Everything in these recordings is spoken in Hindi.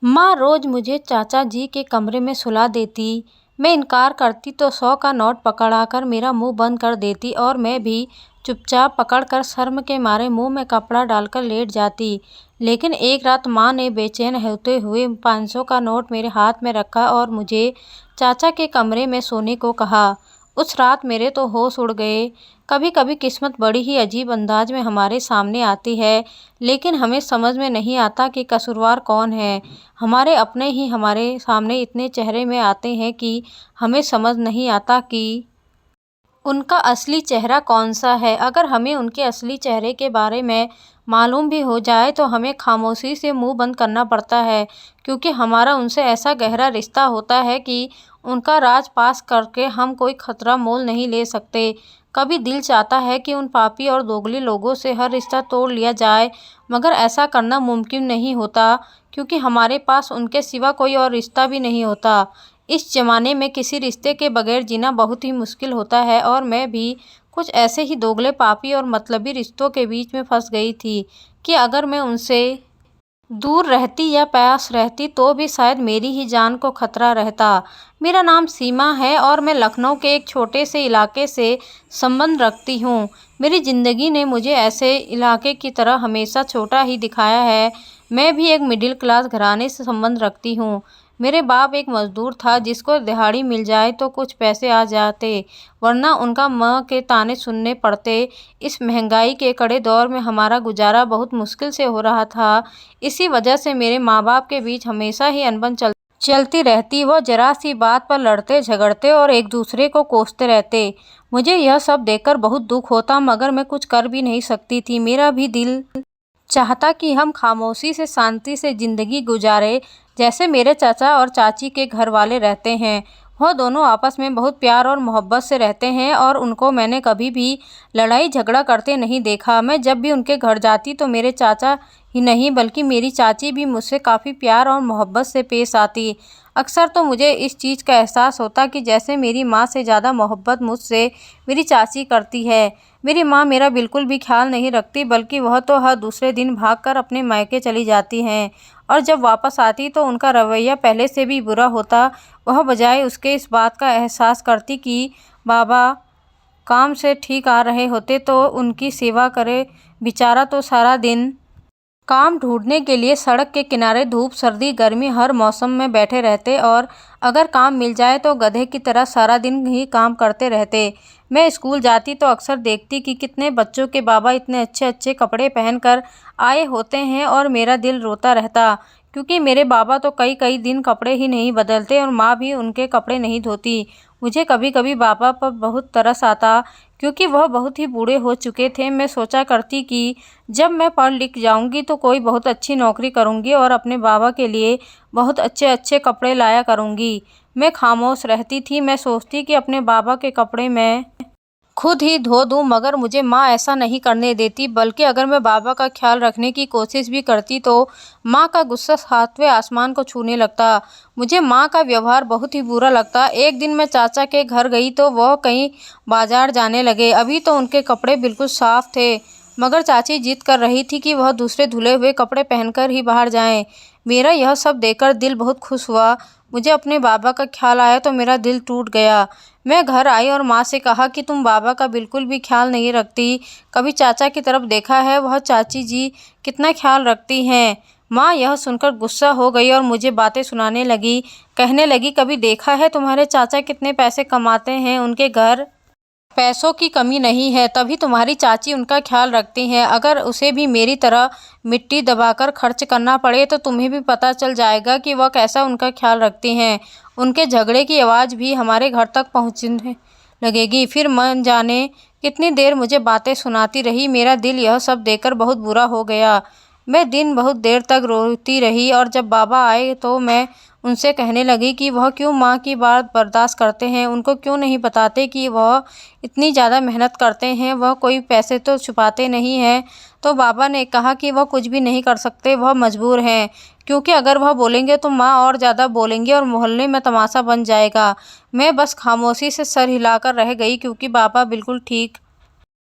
माँ रोज मुझे चाचा जी के कमरे में सुला देती। मैं इनकार करती तो 100 का नोट पकड़ाकर मेरा मुंह बंद कर देती और मैं भी चुपचाप पकड़कर शर्म के मारे मुंह में कपड़ा डालकर लेट जाती। लेकिन एक रात माँ ने बेचैन होते हुए 500 का नोट मेरे हाथ में रखा और मुझे चाचा के कमरे में सोने को कहा। उस रात मेरे तो होश उड़ गए। कभी कभी किस्मत बड़ी ही अजीब अंदाज में हमारे सामने आती है, लेकिन हमें समझ में नहीं आता कि कसूरवार कौन है। हमारे अपने ही हमारे सामने इतने चेहरे में आते हैं कि हमें समझ नहीं आता कि उनका असली चेहरा कौन-सा है। अगर हमें उनके असली चेहरे के बारे में मालूम भी हो जाए तो हमें खामोशी से मुँह बंद करना पड़ता है, क्योंकि हमारा उनसे ऐसा गहरा रिश्ता होता है कि उनका राज पास करके हम कोई खतरा मोल नहीं ले सकते। कभी दिल चाहता है कि उन पापी और दोगले लोगों से हर रिश्ता तोड़ लिया जाए, मगर ऐसा करना मुमकिन नहीं होता, क्योंकि हमारे पास उनके सिवा कोई और रिश्ता भी नहीं होता। इस ज़माने में किसी रिश्ते के बगैर जीना बहुत ही मुश्किल होता है और मैं भी कुछ ऐसे ही दोगले, पापी और मतलबी रिश्तों के बीच में फंस गई थी कि अगर मैं उनसे दूर रहती या पास रहती तो भी शायद मेरी ही जान को खतरा रहता। मेरा नाम सीमा है और मैं लखनऊ के एक छोटे से इलाके से संबंध रखती हूँ। मेरी ज़िंदगी ने मुझे ऐसे इलाके की तरह हमेशा छोटा ही दिखाया है। मैं भी एक मिडिल क्लास घराने से संबंध रखती हूँ। मेरे बाप एक मजदूर था जिसको दिहाड़ी मिल जाए तो कुछ पैसे आ जाते, वरना उनका माँ के ताने सुनने पड़ते। इस महंगाई के कड़े दौर में हमारा गुजारा बहुत मुश्किल से हो रहा था। इसी वजह से मेरे माँ बाप के बीच हमेशा ही अनबन चलती रहती। वो जरा सी बात पर लड़ते झगड़ते और एक दूसरे को कोसते रहते। मुझे यह सब देखकर बहुत दुख होता, मगर मैं कुछ कर भी नहीं सकती थी। मेरा भी दिल चाहता कि हम खामोशी से शांति से जिंदगी गुजारे, जैसे मेरे चाचा और चाची के घर वाले रहते हैं। वह दोनों आपस में बहुत प्यार और मोहब्बत से रहते हैं और उनको मैंने कभी भी लड़ाई झगड़ा करते नहीं देखा। मैं जब भी उनके घर जाती तो मेरे चाचा ही नहीं बल्कि मेरी चाची भी मुझसे काफ़ी प्यार और मोहब्बत से पेश आती। अक्सर तो मुझे इस चीज़ का एहसास होता कि जैसे मेरी माँ से ज़्यादा मोहब्बत मुझसे मेरी चाची करती है। मेरी माँ मेरा बिल्कुल भी ख्याल नहीं रखती, बल्कि वह तो हर दूसरे दिन भागकर अपने मायके चली जाती हैं और जब वापस आती तो उनका रवैया पहले से भी बुरा होता। वह बजाय उसके इस बात का एहसास करती कि बाबा काम से ठीक आ रहे होते तो उनकी सेवा करे। बेचारा तो सारा दिन काम ढूंढने के लिए सड़क के किनारे धूप सर्दी गर्मी हर मौसम में बैठे रहते और अगर काम मिल जाए तो गधे की तरह सारा दिन ही काम करते रहते। मैं स्कूल जाती तो अक्सर देखती कि कितने बच्चों के बाबा इतने अच्छे अच्छे कपड़े पहनकर आए होते हैं और मेरा दिल रोता रहता, क्योंकि मेरे बाबा तो कई कई दिन कपड़े ही नहीं बदलते और माँ भी उनके कपड़े नहीं धोती। मुझे कभी कभी बाबा पर बहुत तरस आता, क्योंकि वह बहुत ही बूढ़े हो चुके थे। मैं सोचा करती कि जब मैं पढ़ लिख जाऊंगी तो कोई बहुत अच्छी नौकरी करूंगी और अपने बाबा के लिए बहुत अच्छे अच्छे कपड़े लाया करूंगी। मैं खामोश रहती थी। मैं सोचती कि अपने बाबा के कपड़े मैं खुद ही धो दूं, मगर मुझे माँ ऐसा नहीं करने देती, बल्कि अगर मैं बाबा का ख्याल रखने की कोशिश भी करती तो माँ का गुस्सा सातवें आसमान को छूने लगता। मुझे माँ का व्यवहार बहुत ही बुरा लगता। एक दिन मैं चाचा के घर गई तो वह कहीं बाजार जाने लगे। अभी तो उनके कपड़े बिल्कुल साफ थे, मगर चाची जिद कर रही थी कि वह दूसरे धुले हुए कपड़े पहनकर ही बाहर जाएं। मेरा यह सब देखकर दिल बहुत खुश हुआ। मुझे अपने बाबा का ख्याल आया तो मेरा दिल टूट गया। मैं घर आई और माँ से कहा कि तुम बाबा का बिल्कुल भी ख्याल नहीं रखती। कभी चाचा की तरफ देखा है? वह चाची जी कितना ख्याल रखती हैं। माँ यह सुनकर गुस्सा हो गई और मुझे बातें सुनाने लगी। कहने लगी, कभी देखा है तुम्हारे चाचा कितने पैसे कमाते हैं? उनके घर पैसों की कमी नहीं है, तभी तुम्हारी चाची उनका ख्याल रखती हैं। अगर उसे भी मेरी तरह मिट्टी दबाकर खर्च करना पड़े तो तुम्हें भी पता चल जाएगा कि वह कैसा उनका ख्याल रखती हैं। उनके झगड़े की आवाज़ भी हमारे घर तक पहुंचने लगेगी। फिर मन जाने कितनी देर मुझे बातें सुनाती रही। मेरा दिल यह सब देखकर बहुत बुरा हो गया। मैं दिन बहुत देर तक रोती रही और जब बाबा आए तो मैं उनसे कहने लगी कि वह क्यों माँ की बात बर्दाश्त करते हैं। उनको क्यों नहीं बताते कि वह इतनी ज़्यादा मेहनत करते हैं, वह कोई पैसे तो छुपाते नहीं हैं। तो बाबा ने कहा कि वह कुछ भी नहीं कर सकते, वह मजबूर हैं, क्योंकि अगर वह बोलेंगे तो माँ और ज़्यादा बोलेंगी और मोहल्ले में तमाशा बन जाएगा। मैं बस खामोशी से सर हिलाकर रह गई, क्योंकि बाबा बिल्कुल ठीक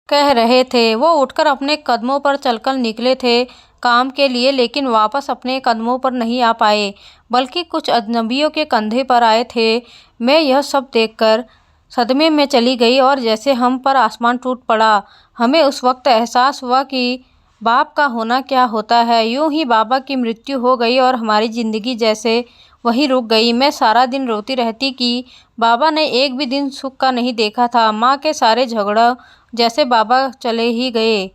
कह रहे थे। वो उठकर अपने कदमों पर चलकर निकले थे। काम के लिए, लेकिन वापस अपने कदमों पर नहीं आ पाए, बल्कि कुछ अजनबियों के कंधे पर आए थे। मैं यह सब देखकर सदमे में चली गई और जैसे हम पर आसमान टूट पड़ा। हमें उस वक्त एहसास हुआ कि बाप का होना क्या होता है। यूं ही बाबा की मृत्यु हो गई और हमारी ज़िंदगी जैसे वहीं रुक गई। मैं सारा दिन रोती रहती कि बाबा ने एक भी दिन सुख का नहीं देखा था। माँ के सारे झगड़ा जैसे बाबा चले ही गए।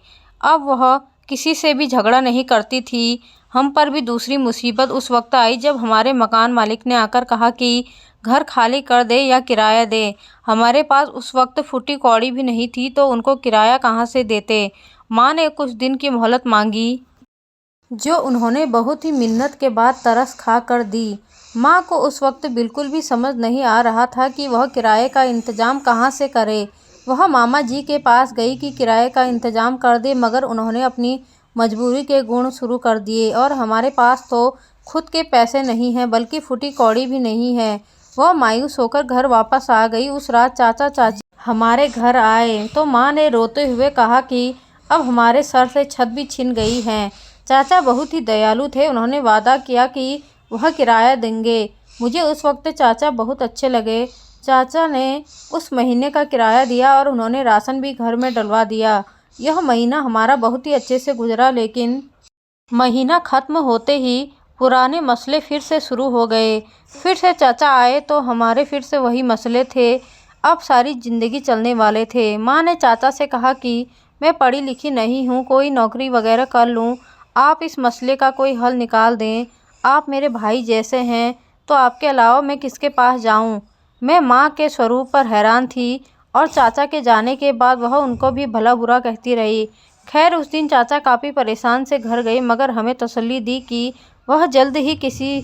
अब वह किसी से भी झगड़ा नहीं करती थी। हम पर भी दूसरी मुसीबत उस वक्त आई जब हमारे मकान मालिक ने आकर कहा कि घर खाली कर दे या किराया दे। हमारे पास उस वक्त फूटी कौड़ी भी नहीं थी, तो उनको किराया कहाँ से देते। माँ ने कुछ दिन की मोहलत मांगी, जो उन्होंने बहुत ही मिन्नत के बाद तरस खा कर दी। माँ को उस वक्त बिल्कुल भी समझ नहीं आ रहा था कि वह किराए का इंतज़ाम कहाँ से करे। वह मामा जी के पास गई कि किराए का इंतज़ाम कर दे, मगर उन्होंने अपनी मजबूरी के गुण शुरू कर दिए और हमारे पास तो खुद के पैसे नहीं हैं, बल्कि फूटी कौड़ी भी नहीं है। वह मायूस होकर घर वापस आ गई। उस रात चाचा चाची हमारे घर आए तो माँ ने रोते हुए कहा कि अब हमारे सर से छत भी छिन गई है। चाचा बहुत ही दयालु थे। उन्होंने वादा किया कि वह किराया देंगे। मुझे उस वक्त चाचा बहुत अच्छे लगे। चाचा ने उस महीने का किराया दिया और उन्होंने राशन भी घर में डलवा दिया। यह महीना हमारा बहुत ही अच्छे से गुजरा, लेकिन महीना ख़त्म होते ही पुराने मसले फिर से शुरू हो गए। फिर से चाचा आए तो हमारे फिर से वही मसले थे। अब सारी ज़िंदगी चलने वाले थे। माँ ने चाचा से कहा कि मैं पढ़ी लिखी नहीं हूँ, कोई नौकरी वगैरह कर लूँ, आप इस मसले का कोई हल निकाल दें। आप मेरे भाई जैसे हैं, तो आपके अलावा मैं किसके पास जाऊँ। मैं माँ के स्वरूप पर हैरान थी और चाचा के जाने के बाद वह उनको भी भला बुरा कहती रही। खैर उस दिन चाचा काफ़ी परेशान से घर गए, मगर हमें तसल्ली दी कि वह जल्द ही किसी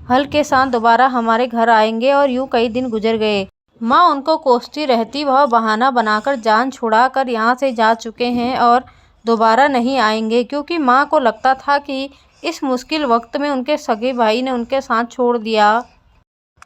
हल के साथ दोबारा हमारे घर आएंगे। और यूं कई दिन गुजर गए। माँ उनको कोसती रहती, वह बहाना बनाकर जान छुड़ा कर यहाँ से जा चुके हैं और दोबारा नहीं आएंगे, क्योंकि माँ को लगता था कि इस मुश्किल वक्त में उनके सगे भाई ने उनके साथ छोड़ दिया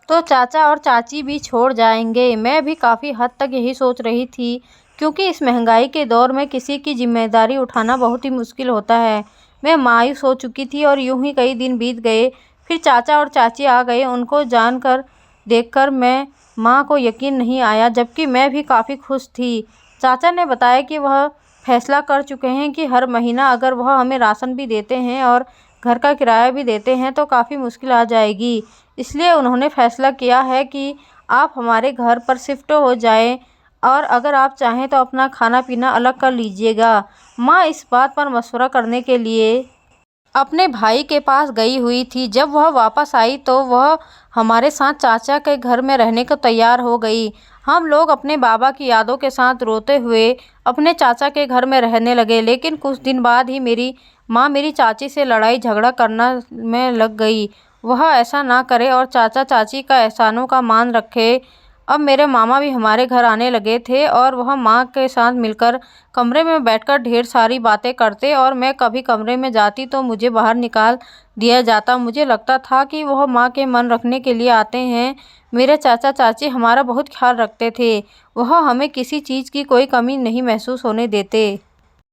तो चाचा और चाची भी छोड़ जाएंगे। मैं भी काफ़ी हद तक यही सोच रही थी, क्योंकि इस महंगाई के दौर में किसी की जिम्मेदारी उठाना बहुत ही मुश्किल होता है। मैं मायूस हो चुकी थी और यूं ही कई दिन बीत गए। फिर चाचा और चाची आ गए। उनको जानकर देखकर मैं माँ को यकीन नहीं आया, जबकि मैं भी काफ़ी खुश थी। चाचा ने बताया कि वह फैसला कर चुके हैं कि हर महीना अगर वह हमें राशन भी देते हैं और घर का किराया भी देते हैं तो काफ़ी मुश्किल आ जाएगी। इसलिए उन्होंने फैसला किया है कि आप हमारे घर पर शिफ्ट हो जाएं और अगर आप चाहें तो अपना खाना पीना अलग कर लीजिएगा। माँ इस बात पर मशवरा करने के लिए अपने भाई के पास गई हुई थी। जब वह वापस आई तो वह हमारे साथ चाचा के घर में रहने को तैयार हो गई। हम लोग अपने बाबा की यादों के साथ रोते हुए अपने चाचा के घर में रहने लगे। लेकिन कुछ दिन बाद ही मेरी माँ मेरी चाची से लड़ाई झगड़ा करना में लग गई। वह ऐसा ना करे और चाचा चाची का एहसानों का मान रखे। अब मेरे मामा भी हमारे घर आने लगे थे और वह माँ के साथ मिलकर कमरे में बैठकर ढेर सारी बातें करते और मैं कभी कमरे में जाती तो मुझे बाहर निकाल दिया जाता। मुझे लगता था कि वह माँ के मन रखने के लिए आते हैं। मेरे चाचा चाची हमारा बहुत ख्याल रखते थे। वह हमें किसी चीज़ की कोई कमी नहीं महसूस होने देते,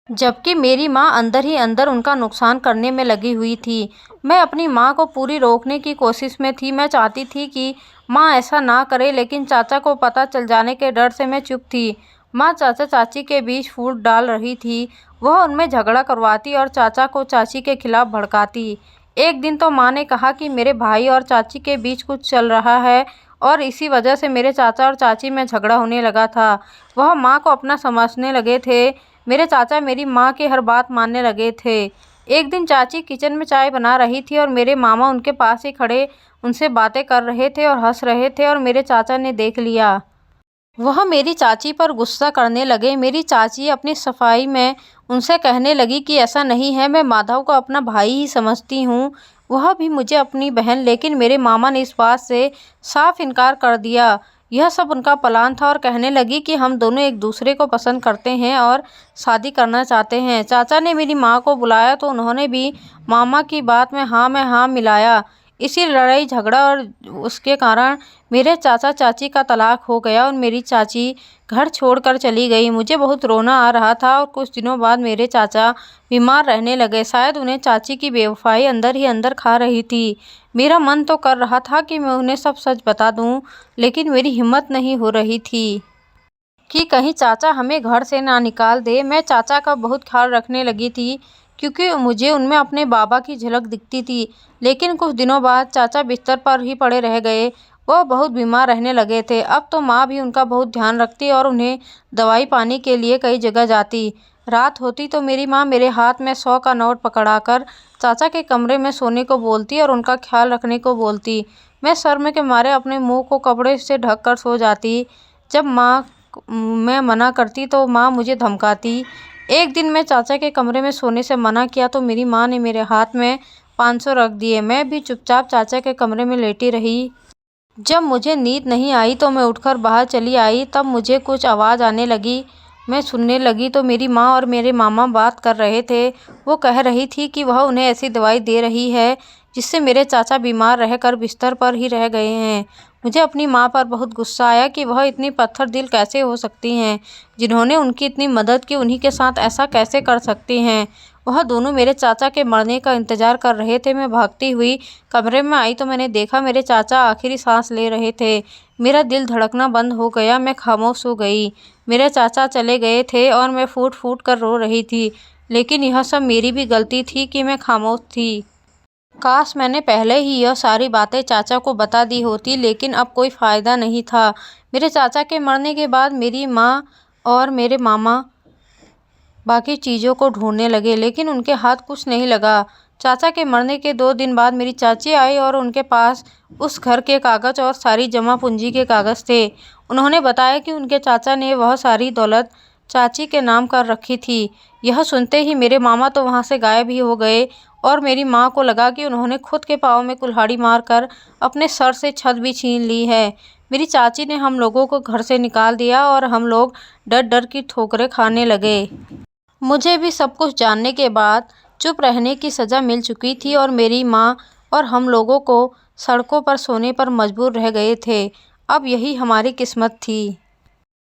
जबकि मेरी माँ अंदर ही अंदर उनका नुकसान करने में लगी हुई थी। मैं अपनी माँ को पूरी रोकने की कोशिश में थी। मैं चाहती थी कि माँ ऐसा ना करे, लेकिन चाचा को पता चल जाने के डर से मैं चुप थी। माँ चाचा चाची के बीच फूट डाल रही थी। वह उनमें झगड़ा करवाती और चाचा को चाची के खिलाफ भड़काती। एक दिन तो माँ ने कहा कि मेरे भाई और चाची के बीच कुछ चल रहा है और इसी वजह से मेरे चाचा और चाची में झगड़ा होने लगा था। वह माँ को अपना समझने लगे थे। मेरे चाचा मेरी माँ की हर बात मानने लगे थे। एक दिन चाची किचन में चाय बना रही थी और मेरे मामा उनके पास ही खड़े उनसे बातें कर रहे थे और हंस रहे थे और मेरे चाचा ने देख लिया। वह मेरी चाची पर गुस्सा करने लगे। मेरी चाची अपनी सफाई में उनसे कहने लगी कि ऐसा नहीं है, मैं माधव को अपना भाई ही समझती हूँ, वह भी मुझे अपनी बहन। लेकिन मेरे मामा ने इस बात से साफ इनकार कर दिया। यह सब उनका प्लान था और कहने लगी कि हम दोनों एक दूसरे को पसंद करते हैं और शादी करना चाहते हैं। चाचा ने मेरी माँ को बुलाया तो उन्होंने भी मामा की बात में हाँ मिलाया। इसी लड़ाई झगड़ा और उसके कारण मेरे चाचा चाची का तलाक हो गया और मेरी चाची घर छोड़कर चली गई। मुझे बहुत रोना आ रहा था और कुछ दिनों बाद मेरे चाचा बीमार रहने लगे। शायद उन्हें चाची की बेवफाई अंदर ही अंदर खा रही थी। मेरा मन तो कर रहा था कि मैं उन्हें सब सच बता दूं, लेकिन मेरी हिम्मत नहीं हो रही थी कि कहीं चाचा हमें घर से ना निकाल दे। मैं चाचा का बहुत ख्याल रखने लगी थी क्योंकि मुझे उनमें अपने बाबा की झलक दिखती थी। लेकिन कुछ दिनों बाद चाचा बिस्तर पर ही पड़े रह गए। वह बहुत बीमार रहने लगे थे। अब तो माँ भी उनका बहुत ध्यान रखती और उन्हें दवाई पानी के लिए कई जगह जाती। रात होती तो मेरी माँ मेरे हाथ में 100 का नोट पकड़ाकर चाचा के कमरे में सोने को बोलती और उनका ख्याल रखने को बोलती। मैं शर्म के मारे अपने मुंह को कपड़े से ढक कर सो जाती। जब मैं मना करती तो माँ मुझे धमकाती। एक दिन मैं चाचा के कमरे में सोने से मना किया तो मेरी माँ ने मेरे हाथ में 500 रख दिए। मैं भी चुपचाप चाचा के कमरे में लेटी रही। जब मुझे नींद नहीं आई तो मैं उठकर बाहर चली आई। तब मुझे कुछ आवाज़ आने लगी। मैं सुनने लगी तो मेरी माँ और मेरे मामा बात कर रहे थे। वो कह रही थी कि वह उन्हें ऐसी दवाई दे रही है जिससे मेरे चाचा बीमार रहकर बिस्तर पर ही रह गए हैं। मुझे अपनी माँ पर बहुत गुस्सा आया कि वह इतनी पत्थर दिल कैसे हो सकती हैं। जिन्होंने उनकी इतनी मदद की उन्हीं के साथ ऐसा कैसे कर सकती हैं। वह दोनों मेरे चाचा के मरने का इंतज़ार कर रहे थे। मैं भागती हुई कमरे में आई तो मैंने देखा मेरे चाचा आखिरी सांस ले रहे थे। मेरा दिल धड़कना बंद हो गया। मैं खामोश हो गई। मेरे चाचा चले गए थे और मैं फूट फूट कर रो रही थी। लेकिन यह सब मेरी भी गलती थी कि मैं खामोश थी। काश मैंने पहले ही यह सारी बातें चाचा को बता दी होती, लेकिन अब कोई फ़ायदा नहीं था। मेरे चाचा के मरने के बाद मेरी माँ और मेरे मामा बाकी चीज़ों को ढूंढने लगे, लेकिन उनके हाथ कुछ नहीं लगा। चाचा के मरने के 2 दिन बाद मेरी चाची आई और उनके पास उस घर के कागज़ और सारी जमा पूंजी के कागज़ थे। उन्होंने बताया कि उनके चाचा ने वह सारी दौलत चाची के नाम कर रखी थी। यह सुनते ही मेरे मामा तो वहाँ से गायब ही हो गए और मेरी माँ को लगा कि उन्होंने खुद के पाँव में कुल्हाड़ी मारकर अपने सर से छत भी छीन ली है। मेरी चाची ने हम लोगों को घर से निकाल दिया और हम लोग डर डर की ठोकरें खाने लगे। मुझे भी सब कुछ जानने के बाद चुप रहने की सज़ा मिल चुकी थी और मेरी माँ और हम लोगों को सड़कों पर सोने पर मजबूर रह गए थे। अब यही हमारी किस्मत थी।